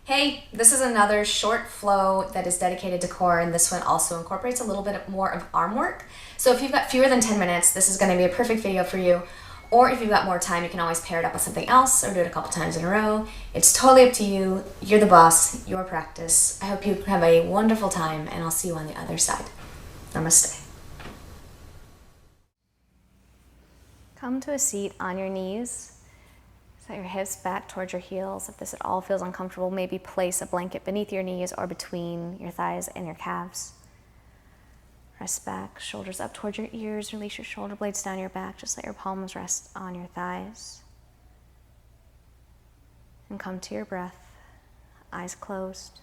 Hey, this is another short flow that is dedicated to core, and this one also incorporates a little bit more of arm work. So if you've got fewer than 10 minutes, this is going to be a perfect video for you. Or if you've got more time, you can always pair it up with something else or do it a couple times in a row. It's totally up to you. You're the boss, your practice. I hope you have a wonderful time, and I'll see you on the other side. Namaste. Come to a seat on your knees. Set your hips back towards your heels. If this at all feels uncomfortable, maybe place a blanket beneath your knees or between your thighs and your calves. Rest back, shoulders up towards your ears. Release your shoulder blades down your back. Just let your palms rest on your thighs. And come to your breath, eyes closed.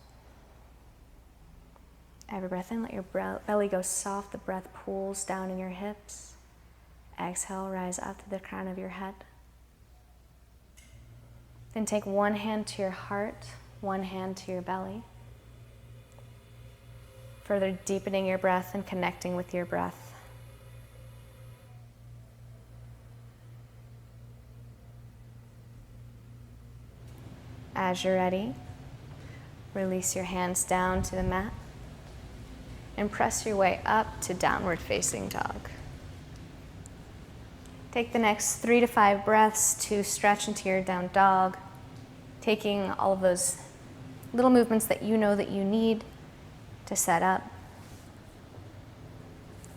Every breath in, let your belly go soft. The breath pulls down in your hips. Exhale, rise up to the crown of your head. Then take one hand to your heart, one hand to your belly. Further deepening your breath and connecting with your breath. As you're ready, release your hands down to the mat and press your way up to downward facing dog. Take the next 3 to 5 breaths to stretch into your down dog, taking all of those little movements that you know that you need to set up.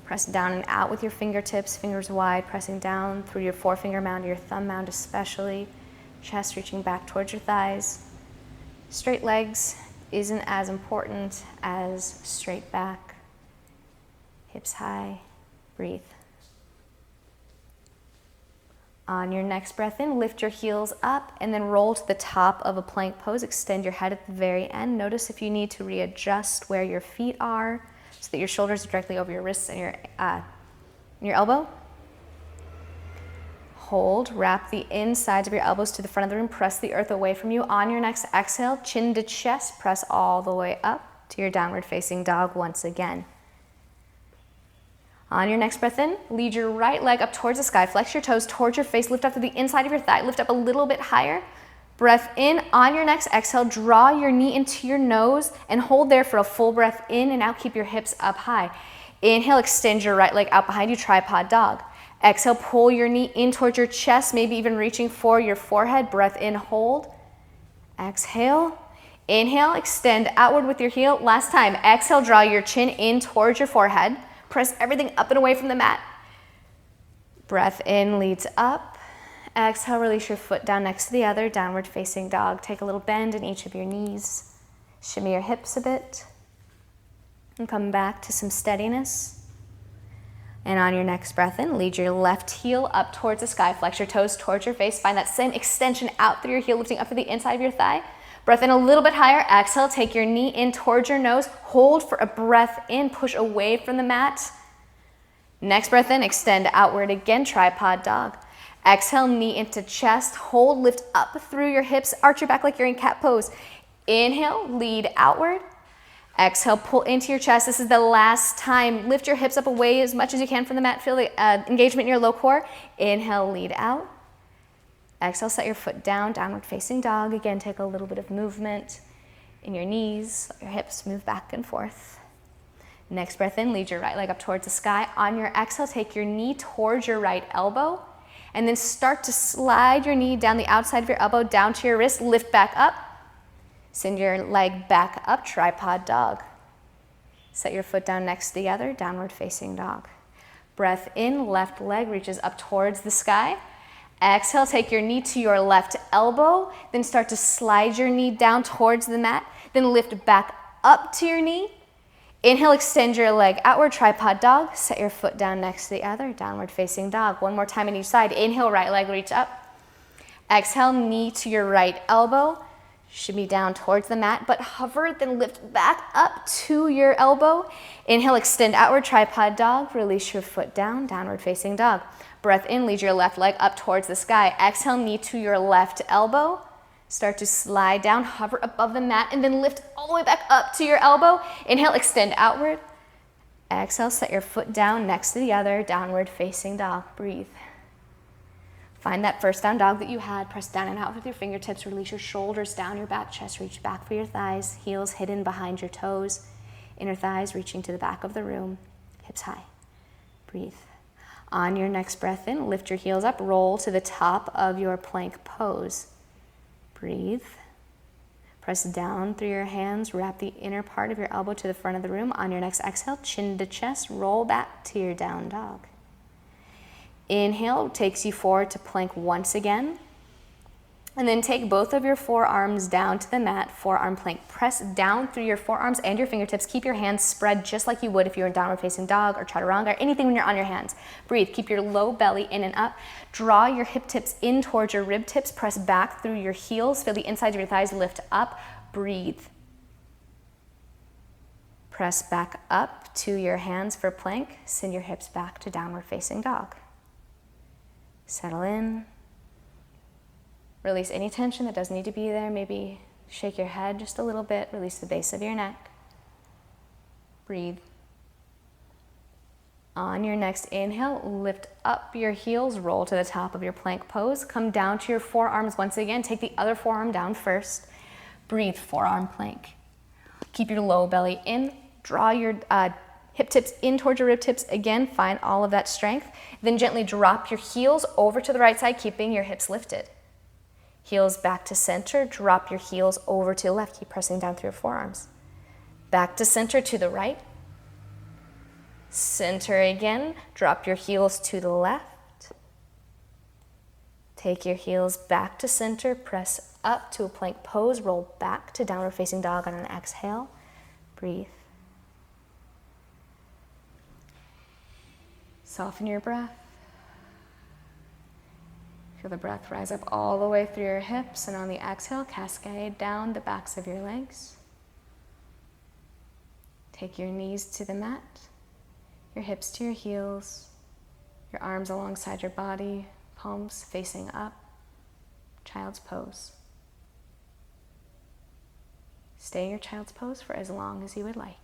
Press down and out with your fingertips, fingers wide, pressing down through your forefinger mound, your thumb mound especially, chest reaching back towards your thighs. Straight legs isn't as important as straight back. Hips high, breathe. On your next breath in, lift your heels up and then roll to the top of a plank pose. Extend your head at the very end. Notice if you need to readjust where your feet are so that your shoulders are directly over your wrists and your elbow. Hold, wrap the insides of your elbows to the front of the room. Press the earth away from you. On your next exhale, chin to chest, press all the way up to your downward facing dog once again. On your next breath in, lead your right leg up towards the sky. Flex your toes towards your face. Lift up to the inside of your thigh. Lift up a little bit higher. Breath in. On your next exhale, draw your knee into your nose and hold there for a full breath in and out. Keep your hips up high. Inhale, extend your right leg out behind you, tripod dog. Exhale, pull your knee in towards your chest, maybe even reaching for your forehead. Breath in, hold. Exhale. Inhale, extend outward with your heel. Last time. Exhale, draw your chin in towards your forehead. Press everything up and away from the mat. Breath in leads up. Exhale, release your foot down next to the other, downward facing dog. Take a little bend in each of your knees. Shimmy your hips a bit. And come back to some steadiness. And on your next breath in, lead your left heel up towards the sky. Flex your toes towards your face. Find that same extension out through your heel, lifting up to the inside of your thigh. Breath in a little bit higher. Exhale, take your knee in towards your nose. Hold for a breath in. Push away from the mat. Next breath in, extend outward again, tripod dog. Exhale, knee into chest. Hold, lift up through your hips. Arch your back like you're in cat pose. Inhale, lead outward. Exhale, pull into your chest. This is the last time. Lift your hips up away as much as you can from the mat. Feel the engagement in your low core. Inhale, lead out. Exhale, set your foot down, downward facing dog. Again, take a little bit of movement in your knees. Let your hips move back and forth. Next breath in, lead your right leg up towards the sky. On your exhale, take your knee towards your right elbow. And then start to slide your knee down the outside of your elbow, down to your wrist. Lift back up. Send your leg back up, tripod dog. Set your foot down next to the other, downward facing dog. Breath in, left leg reaches up towards the sky. Exhale, take your knee to your left elbow, then start to slide your knee down towards the mat, then lift back up to your knee. Inhale, extend your leg outward, tripod dog. Set your foot down next to the other, downward facing dog. One more time on each side. Inhale, right leg reach up. Exhale, knee to your right elbow. Shimmy down towards the mat, but hover, then lift back up to your elbow. Inhale, extend outward, tripod dog. Release your foot down, downward facing dog. Breath in, lead your left leg up towards the sky. Exhale, knee to your left elbow. Start to slide down, hover above the mat, and then lift all the way back up to your elbow. Inhale, extend outward. Exhale, set your foot down next to the other, downward facing dog. Breathe. Find that first down dog that you had. Press down and out with your fingertips. Release your shoulders down your back chest. Reach back for your thighs. Heels hidden behind your toes. Inner thighs reaching to the back of the room. Hips high. Breathe. On your next breath in, lift your heels up. Roll to the top of your plank pose. Breathe. Press down through your hands. Wrap the inner part of your elbow to the front of the room. On your next exhale, chin to chest. Roll back to your down dog. Inhale takes you forward to plank once again. And then take both of your forearms down to the mat, forearm plank. Press down through your forearms and your fingertips. Keep your hands spread just like you would if you were in downward facing dog or chaturanga or anything when you're on your hands. Breathe. Keep your low belly in and up. Draw your hip tips in towards your rib tips. Press back through your heels. Feel the insides of your thighs lift up. Breathe. Press back up to your hands for plank. Send your hips back to downward facing dog. Settle in. Release any tension that doesn't need to be there. Maybe shake your head just a little bit. Release the base of your neck. Breathe. On your next inhale, lift up your heels, roll to the top of your plank pose. Come down to your forearms once again. Take the other forearm down first. Breathe, forearm plank. Keep your low belly in. Draw your hip tips in towards your rib tips. Again, find all of that strength. Then gently drop your heels over to the right side, keeping your hips lifted. Heels back to center. Drop your heels over to the left. Keep pressing down through your forearms. Back to center to the right. Center again. Drop your heels to the left. Take your heels back to center. Press up to a plank pose. Roll back to downward facing dog on an exhale. Breathe. Soften your breath. Feel the breath rise up all the way through your hips, and on the exhale, cascade down the backs of your legs. Take your knees to the mat, your hips to your heels, your arms alongside your body, palms facing up, child's pose. Stay in your child's pose for as long as you would like.